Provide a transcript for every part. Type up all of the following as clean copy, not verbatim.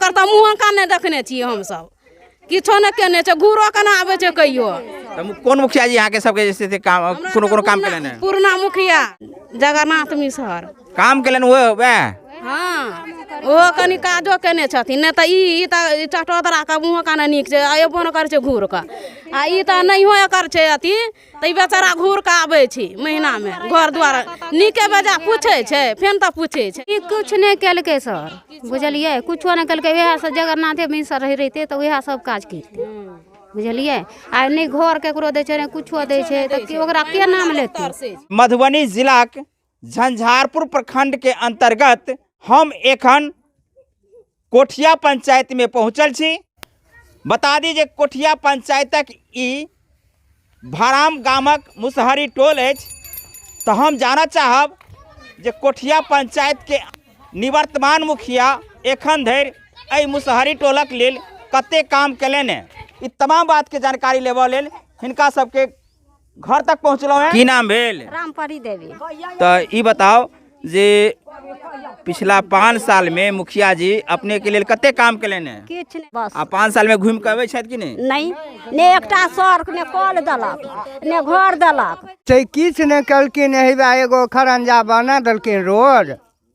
ओकर तऽ मुँह कान नहि देखने छियै हमसब किछो नहि केने छै घूरो केना आबै छै कहियो कौन मुखिया जी यहाँ के सबके जैसे काम कोनो काम केलनि हैं पुरना मुखिया जगन्नाथ मिसर काम केलनि वह हाँ ओहो कनि काजो केने छथिन नहि तऽ ई तऽ चटोदरा के मुँह कान नीक छै अयबो नहि करै छै घूर कऽ आ ई तऽ नहियो एकर छै अथी तऽ ई बेचारा घूर कऽ आबै छै महीनामे घर दुआर नीके बेजा पूछै छै फेन तऽ पूछै छै ई कुछ नहीं केलकै सर बुझलिए कुछो नहीं केलकै वएह से जगन्नाथे मिसर रहिते तो वएह सब काज करते बुझलिए आ नहीं घर केकरो दै छै नहीं कुछो दै छै तऽ ओकरा के नाम लेतै। मधुबनी जिलाक झंझारपुर प्रखंड के अंतर्गत हम एखन कोठिया पंचायत में पहुँचल छी। बता दी जे कोठिया पंचायतक ई भराम गामक मुसहरी टोल अछि। तो हम जानना चाहब जे कोठिया पंचायत के निवर्तमान मुखिया एखन धरि एहि मुसहरी टोलक लेल कते काम कयलनि हैं ई तमाम बात के जानकारी लेबऽ लेल हिनका सबके घर तक पहुँचलहुँ हैं। की नाम भेल? रामपरी देवी। तो ई बताओ जे पिछला 5 साल में मुखिया जी अपने के लिए कते काम कयलनि हैं? किछ नहीं बस। आ 5 साल में घूम के अबै छथि कि नहीं? नहीं ने एकटा सड़क ने कल देलक ने घर देलक से किछु नहि केलखिन। हेबा एगो खरंजा बना देलखिन रोड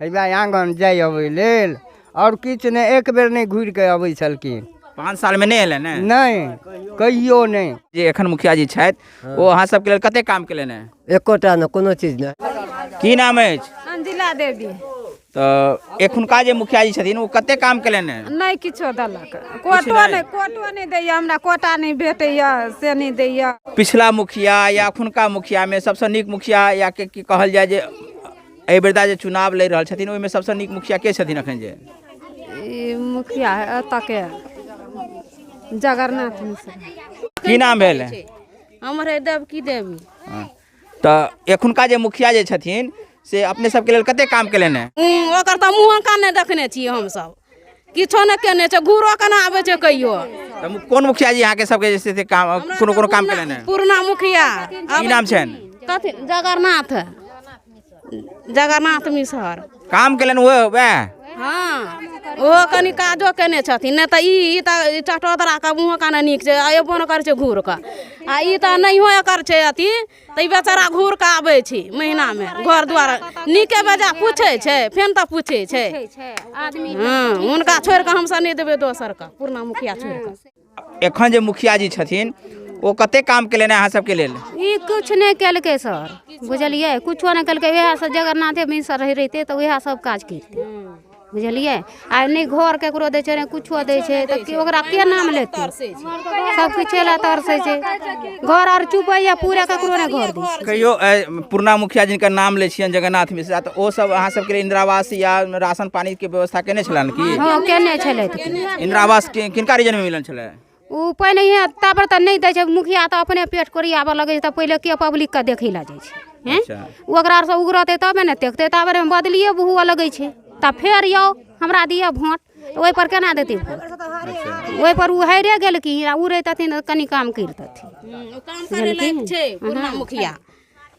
हेबा आंगन जाय अबै लेल और किछु नहि एक बेर नहि घुरि के अबै छलखिन। 5 साल में नहीं एलन हैं? नहीं कहियो नहीं। जे एखन मुखिया जी छथि ओ अहाँ सबके लेल कते काम कयलनि हैं? एकोटा न कोनो चीज नहीं। की नाम अछि? अंजिला देवी। तो एखुनका जे मुखिया जी छथिन ओ कते काम कयलनि हैं? नहीं किछो देलक कोटो नहीं दैया हमरा कोटा नहीं भेटैया से नहीं दैया। पिछला मुखिया या एखुनका मुखिया में सबसे नीक मुखिया या के की कहल जाय जे एहि बेरदा जे चुनाव लड़ि रहल छथिन ओहिमे सबसे नीक मुखिया के छथिन एखन जे? ई मुखिया एतऽ के जगन्नाथ मिसर। की नाम भेल? हमर है देवकी देवी। तो एखुनका जे मुखिया जे छथिन से अपने सबके लेल कते काम कयलनि हैं? ओकर तऽ मुँह कान नहि देखने छियै हमसब किछो नहि केने छै घूरो केना आबै छै कहियो। तो कौन मुखिया जी यहाँ के सबके जैसे काम कोनो काम कयलनि हैं? पुरना मुखिया। की नाम छनि? कथी जगन्नाथ मिसर। काम कयलनि वह हाँ ओहो कनि काजो केने छथिन नहि तऽ ई तऽ चटोदरा के मुँह कान नीक छै अयबो नहि करै छै घूर कऽ आ ई तऽ नहियो एकर छै अथी तऽ ई बेचारा घूर कऽ आबै छै महीनामे घर दुआर नीके बेजा पूछै छै फेन तऽ पूछै छै। हाँ हुनका छोड़ि कऽ हमसब नहि देबै दोसर के पुरना मुखिया छोड़ि कऽ। एखन जे मुखिया जी छथिन ओ कते काम कयलनि हैं अहाँ सबके लेल? ई कुछ नहीं केलकै सर बुझलिए कुछो नहीं केलकै वएह से जगन्नाथे मिसर रहिते तो वएह सब काज करते बुझलिए आ नहीं घर केकरो दै छै नहीं कुछो दै छै तऽ ओकरा के नाम लेतै। सब किछु ला तरसै छै घर आर चुपैया पूरा केकरो नहीं घर दै। कहियो पुरना मुखिया जिनका नाम ले छियनि जगन्नाथ मिश्रा तो ओ सब अहाँ सबके लिए इंदिरा आवास या राशन पानी के व्यवस्था केने छलनि की? हाँ केने छलै। इंदिरा आवास किनका रीजन में मिलन छलै? ओ पहिले तापर तऽ नहीं दै छै मुखिया तऽ अपने पेट कोरियाबऽ लगै छै तऽ पहिले के पब्लिक के देखै ला जाइ छै हैं ओकरा से उगरतै तबे ने देखतै तापर में बदलिए हुआ लगै छै तब फेर यौ हमरा दिअ भोट तऽ ओहि पर केना देतै भोट? ओहि पर उ हैरे गेलखिन उ रहितथिन कनि काम करितथिन पुरना मुखिया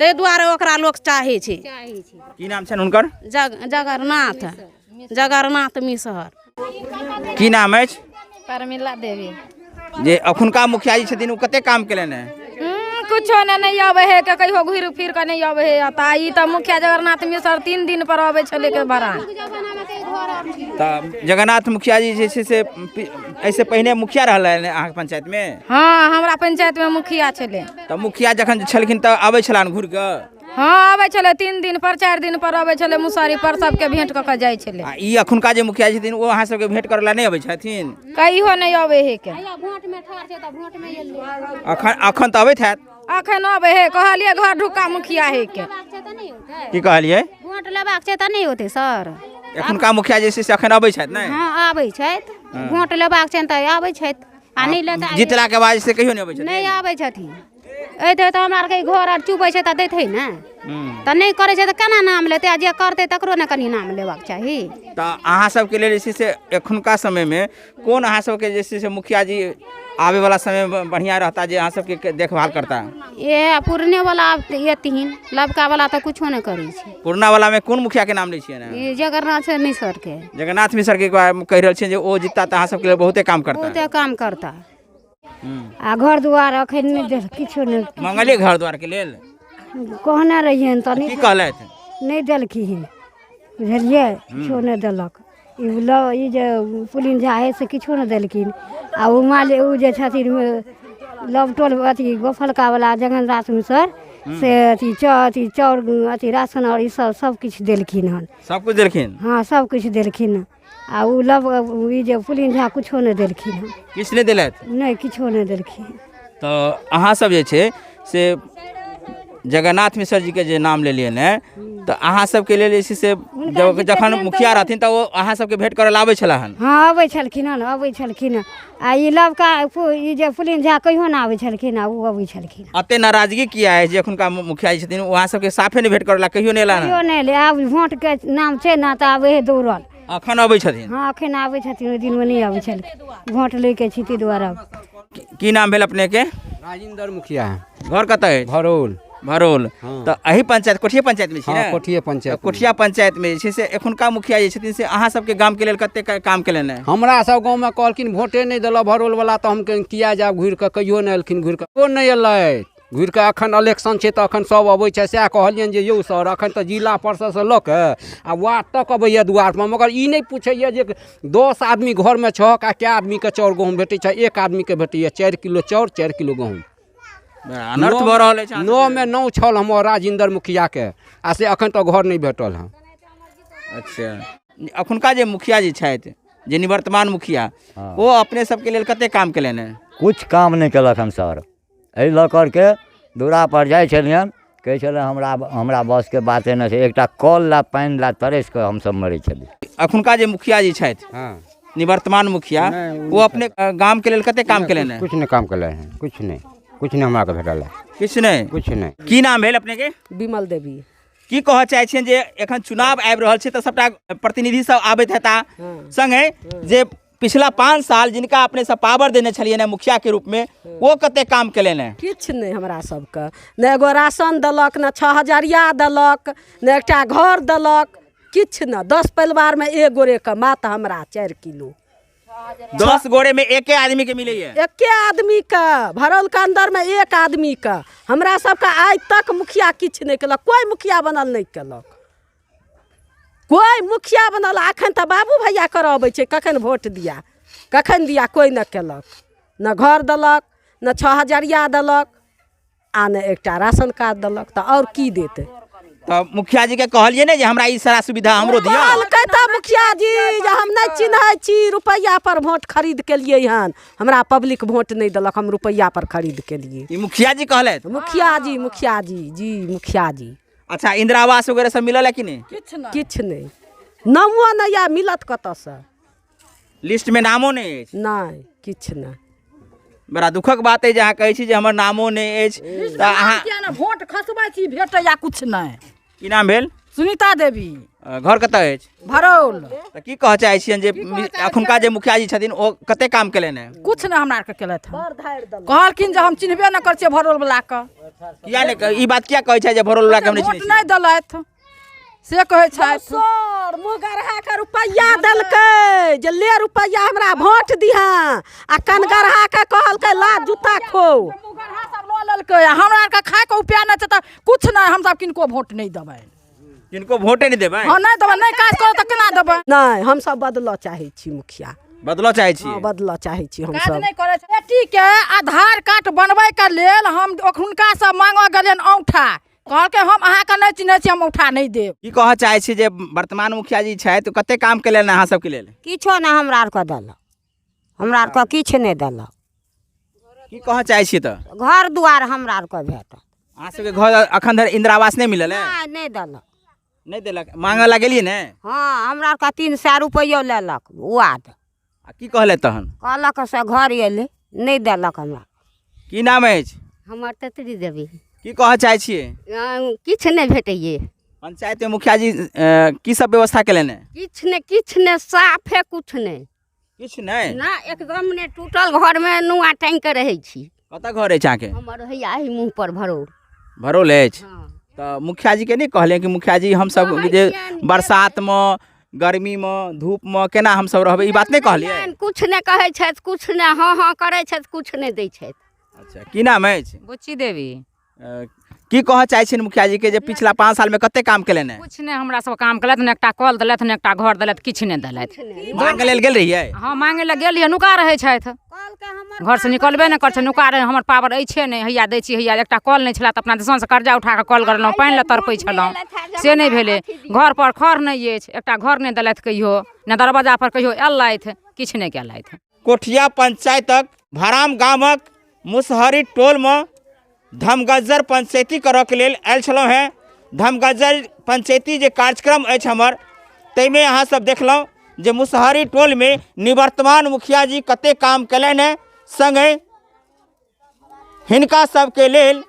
ताहि दुआरे ओकरा लोक चाहै छै। की नाम छनि हुनकर? जगन्नाथ मिसर। की नाम अछि? परमिला देवी। जे अखुनका मुखिया जी छथिन ओ कते काम कयलनि हैं? कुछो नहीं आवे है के कहियो घुर फिर के नहीं आवे है ता ई त मुखिया जगन्नाथ मिसर 3 दिन पर आवे छले के बड़ा। तऽ जगन्नाथ मुखिया जी जे छै से ऐसे पहिने मुखिया रहलनि अहाँके पंचायत में? हाँ हमरा पंचायत में मुखिया छले। तऽ मुखिया जखन छलखिन तऽ आबै छलान घुर के? हाँ आवे छले 3 दिन पर 4 दिन पर आवे छले मुसारी पर सबके भेंट क के जाय छले। आ ई अखुनका जे मुखिया छथिन ओ अहाँ सबके भेंट करला नहीं आबै छथिन? कहियो नहीं आवे है के। वोट में ठार छै त वोट में एलै अखन तऽ अबैत हैत? अखन आवे है कहलिए घर ढुका मुखिया है के। की कहलिए? वोट लेबाक छै त नहीं होते सर। एखुनका मुखिया जे छै से अखन अबै छथि ने? हाँ आबै छथि वोट लेबाक छै त आबै छथि आ नहीं लेता जितला के बाद से कहियो नहीं अबै छथिन? नहीं आबै छथिन। अइते तो हमरा आर के घर आर चुबै छै त देतै ने त नहीं करे छै त केना नाम लेतै आ जे करतै तकरो ने कनी नाम लेबाक चाही। त अहाँ सबके लेल जे छै से एखुनका समय में कोन अहाँ सबके जे छै से मुखिया जी आवे वाला समय बढ़िया रहता जे अहाँ सबके देखभाल करता। ये पुरने वाला आब ये तीन लबका वाला तो कुछो नहीं करै छै। पुरना वाला में कोन मुखिया के नाम लै छियै ने? ये जगन्नाथ मिश्र के। जगन्नाथ मिश्र के कहि रहल छियै जे ओ जितना तऽ अहाँ सबके लिए बहुते काम करता। बहुते काम करता। आ घर दुआर अखन नहीं देल किछो नहीं। मंगलिए घर द्वार के लेल कहने रहिए तो की कहलथि? नहीं देलखिन बुझलिए किछो नहीं देलक। ई जे पुलिन झा है से किछो नहीं देलखिन। आ उ माले उ जे छथिन लवटोल अथी गोफलका वाला जगन्नाथ मिश्र से अथी चाउर अथी राशन और ई सब किछु देलखिन हन। सब कुछ देलखिन? हाँ सब किछु देलखिन। आ उ ई जे पुलिन झा कुछो नहीं देलखिन हन। किछु नहि देलथि? नहीं किछो नहीं देलखिन। तऽ अहाँ सब जे छै से जगन्नाथ मिश्र जी के जे नाम लेलिए ने तऽ अहाँ सबके लेल जे छै से जखन मुखिया रहथिन तऽ ओ अहाँ सबके भेंट करऽ आबै छलाह हन? हाँ आबै छलखिन हन आबै छलखिन। आ ई लवका ई जे पुलिन झा कहियो ना आबै छलखिन आ उ आबै छलखिन। अते नाराजगी किया है जे एखुनका मुखिया जी छथिन अहाँ सबके साफे नहि भेंट करला कहियो नहि एला? कहियो नहीं ले। आब वोट के नाम छै ना तऽ आबै है दौड़ल। अखन अबै छथिन? हाँ अखन आबै छथिन। ओहि दिन में नहीं आबै छलखिन वोट ले के छी द्वारा। की नाम भेल अपने के? राजेंद्र मुखिया। घर कतऽ अछि? भरोल। भरोल। तऽ एही पंचायत कोठिया पंचायत में छी ने? कोठिया पंचायत। कोठिया पंचायत में जे छै से एखुनका मुखिया जे छथिन से अहाँ सबके गाम के लेल कते काम केलनि हैं? हमरा सब गाँव में कहलखिन वोटे नहीं दिल भरोल वाला तो हम किया जाब घुर के कहियो नहीं एलखिन घुर के ओ नहीं एल घुर के। अखन इलेक्शन छै तऽ अखन सब अबै छै सएह कहलियनि जे यौ सर अखन तऽ जिला परिषद से लऽ के आ वार्ड तक अबैया दुआर पर मगर ई नहीं पूछैया जे 10 आदमी घर में छक आ कए आदमी के चाउर गहूँम भेटै छै? 1 आदमी के भेटैया 4 किलो चाउर 4 किलो गहूँम। अनर्थ भऽ रहल अछि। 9 में 9 छल हमर राजेंद्र मुखिया के आ से अखन तक घर नहीं भेटल हँ। अच्छा अखुनका जे मुखिया जी छथि जे निवर्तमान मुखिया ओ अपने सबके लेल कते काम केलनि हैं? कुछ काम नहीं कलक हम सर। एहि लऽ करके दूरा पर जाइ छलियनि कहै छलै हमरा बस के बाते नहि छै। एकटा कल ला पानि ला तरस के हमसब मरै छलियै। अखुनका जे मुखिया जी छथि निवर्तमान मुखिया वो अपने गाम के लेल कते काम केलनि हैं? कुछ नहीं काम केले हैं। कुछ नहीं हमरा के भेटल है। किछु नहि? कुछ नहीं। की नाम भेल अपने के? विमल देवी। की कहऽ चाहै छियनि जे एखन चुनाव आबि रहल छै तऽ सबटा प्रतिनिधि सब आबैत हेता संगे जे पिछला 5 साल जिनका अपने सब पावर देने छलिए मुखिया के रूप में वो कते काम केलनि हैं? किछु नहीं हमरा सबके ने एगो राशन देलक ने 6000 देलक ने एकटा घर देलक किछु न। 10 परिवार में 1 गोरे के मात हमरा 4 किलो। 10 गोरे में एके आदमी के मिले है? एके आदमी के भरल के अंदर में 1 आदमी के। हमरा सबके आज तक मुखिया किछु नहीं केलक। कोई मुखिया बनल नहीं केलक। कोई मुखिया बनल अखन तऽ बाबू भैया कर अबै छै कखन वोट दिया कखन दिया कोई न केलक। न घर देलक न 6000 देलक आ न एकटा राशन कार्ड देलक तऽ और की देते? तो मुखिया जी के कहलिए ने जे हमरा ई सारा सुविधा हमरो दिया? कहलकै तऽ मुखिया जी जे हम नहीं चिन्है छी रुपैया पर वोट खरीद के लिए हन। हमरा पब्लिक वोट नहीं देलक हम रुपैया पर खरीद के लिए। ई मुखिया जी कहलथि? मुखिया जी जी मुखिया जी। अच्छा इंदिरा आवास वगैरह सब मिलल है कि नहीं? किछु नहीं। नामो नहीं या मिलत कतऽ से? लिस्ट में नामो नहीं अछि? नहीं किछु नहीं। बड़ा दुखक बात है जे अहाँ कहै छी जे हमर नामो नहीं अछि तऽ अहाँ वोट खसबै छी भेटैया कुछ नहीं। की नाम भेल? सुनीता देवी। घर कतऽ अछि? भरोल। तऽ की कहऽ चाहै छियनि जे अखुनका जे मुखिया जी छथिन ओ कते काम केलनि हैं? कुछ नहीं हमरा आरके केलथि हँ। कहलखिन जे हम चिन्हबे न करै छियै भरोल वाला के। किया ने ई बात किया कहै छै जे भरोल वाला के हम नहीं वोट चिन्है नहीं देलथि से कहै छथि। सर मुगरहा के रुपैया देलकै जे ले रुपैया हमरा वोट दिहा आ कनगरहा के कहलकै ला जूता खो। मुगरहा सब लऽ लेलकै हमरा आरके खाए के उपाय नहि छै तऽ कुछ नहीं हम सब किनको वोट नहीं देबै। किनको वोटे नहीं देबै? हाँ नहीं देबै नहीं काज करो तऽ केना देबै? नहीं हम सब बदलऽ चाहै छी मुखिया। बदलऽ चाहै छी? हाँ बदलऽ चाहै छी हम काज सब। नहीं करे छै। बेटी के आधार कार्ड बनबै के लेल हम हुनका से मांगऽ गेलियनि औंठा कहलकै हम अहाँके नहीं चिन्है छी हम औंठा नहीं देब। की कहऽ चाहै छी जे वर्तमान मुखिया जी छथि तऽ कते काम केलनि अहाँ सबके लेल? किछो नहीं हमरा आरके देलक। हमरा आरके किछु नहीं देलक। की कहऽ चाहै छी तऽ? घर दुआर हमरा आरके भेटल। अहाँ सबके घर अखन धरि इंदिरा आवास नहीं मिलल है? नहीं देलक। नहीं देलक? मांगऽ ला गेलियै ने? हाँ हमरा आरके 300 रुपैयो लेलक वाद। आ की कहले तहन? कहलक से घर एलै नहीं देलक हमरा। की नाम अछि? हमर तेतरी देवी। की कहऽ चाहै छियै? किछु नहीं भेटैये। पंचायत में मुखिया जी की सब व्यवस्था केलनि हैं? किछु नहीं साफे कुछ नहीं। किछु नहि ना एकदम ने टूटल घर में नुआ टांग के रहे छी। कतऽ घर अछि अहाँके? हमर हैया ही मुँह पर भरोड़। भरोल अछि। तऽ मुखिया जी के नहीं कहलिए कि मुखिया जी हम सब जे बरसात में गर्मी में धूप में केना हम सब रहबै, ई बात नहीं कहलिए? कुछ नहीं कहे छथि, कुछ नहीं हाँ हाँ करे छथि, कुछ नहीं दै छथि। अच्छा, की नाम अछि? बुच्ची देवी। की कहऽ चाहै छिन मुखिया जी के जे पिछला 5 साल में कते काम केलनि हैं? कुछ नहीं हमरा सब काम केलथि, ने एकटा कल देलथि, ने एकटा घर देलथि, किछु नहीं देलथि। मांगे लेल गेल रहियै? हाँ मांगे लए गेलियै, नुका रहै छथि, घर से निकलबे नहीं कर छै, नुका रहे। हमर पावर अछि नहीं, हैया दै छी, हैया एकटा कल नहीं छला तऽ अपना दिसन से कर्जा उठा के कल करलहुँ, पानि लए तड़पै छलहुँ, से नहीं भेलै। घर पर खर नहीं अछि, एकटा घर नहीं देलथि कहियो, ने दरवाजा पर कहियो एलथि, किछु नहीं केलथि। कोठिया पंचायतक भराम गामक मुसहरी टोल में धमगज्जर पंचायती करऽ के लेल आयल छलहुँ हैं। धमगज्जर पंचायती जे कार्यक्रम अछि हमर, ताहिमे अहाँ सब देखलहुँ जे मुसहरी टोल में निवर्तमान मुखिया जी कते काम कयलनि हैं, संगे हिनका सबके लेल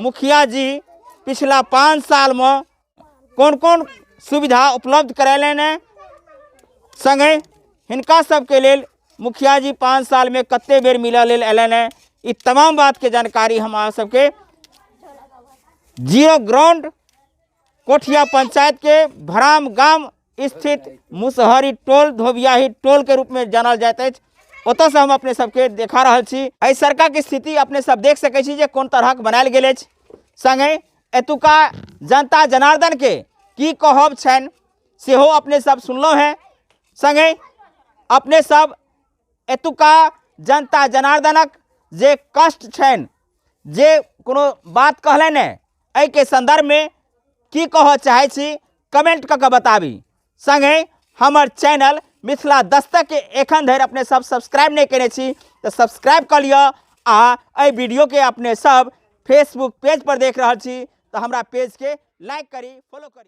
मुखिया जी पिछला 5 साल में कोन कोन सुविधा उपलब्ध करैलनि हैं, संगे हिनका सबके लेल मुखिया जी 5 साल में कते बेर मिलऽ लेल अयलनि हैं, ई तमाम बात के जानकारी हम आप सबके जीरो ग्राउंड कोठिया पंचायत के भराम गाम स्थित मुसहरी टोल धोबियाही टोल के रूप में जानल जाइत अछि, ओतऽ से हम अपने सबके देखा रहल छी। एहि सड़क के स्थिति अपने सब देख सकै छी जे कोन तरहक बनायल गेल अछि। संगे एतुका जनता जनार्दन के की कहब छनि सेहो अपने सब सुनलहुँ हैं। संगे अपने सब एतुका जनता जनार्दनक जे कष्ट छनि, जे कोनो बात कहलनि हैं, एहि के संदर्भ में की कहऽ चाहै छी कमेंट कऽ के बताबी। संगे हमर चैनल मिथिला दस्तक के एखन धरि अपने सब सब्सक्राइब नहीं केने छी तऽ सब्सक्राइब कर लिअ, आ एहि वीडियो के अपने सब फेसबुक पेज पर देख रहल छी तऽ हमरा पेज के लाइक करी, फॉलो करी।